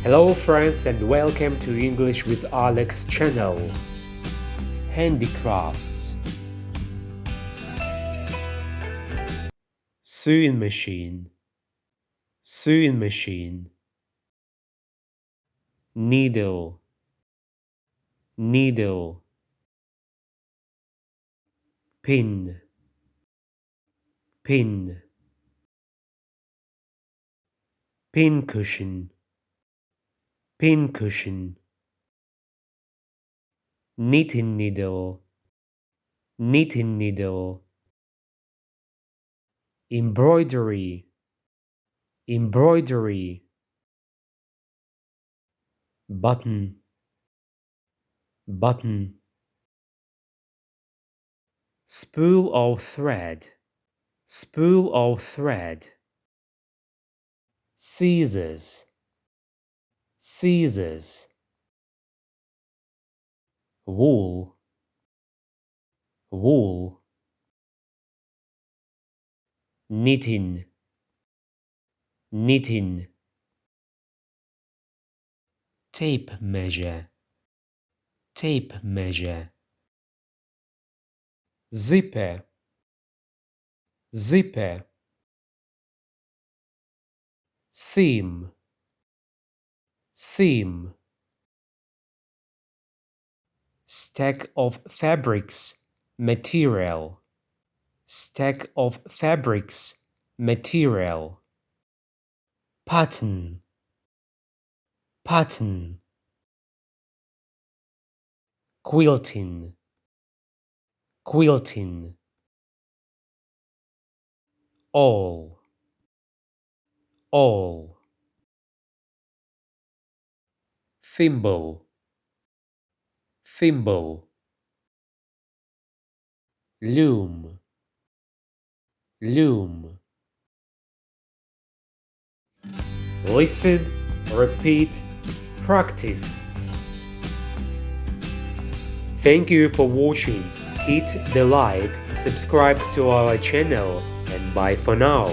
Hello friends and welcome to English with Alex channel. Handicrafts. Sewing machine. Sewing machine. Needle. Needle. Pin. Pin. Pincushion. Pincushion. Knitting needle. Knitting needle. Embroidery. Embroidery. Button. Button. Spool of thread. Spool of thread. Scissors. Scissors. Wool. Wool. Knitting. Knitting. Tape measure. Tape measure. Zipper. Zipper. Seam. Seam. Stack of fabrics. Material. Stack of fabrics. Material. Pattern. Pattern. Quilting. Quilting. All. All. Thimble. Thimble. Loom. Loom. Listen, repeat, practice. Thank you for watching. Hit the like, subscribe to our channel, and bye for now.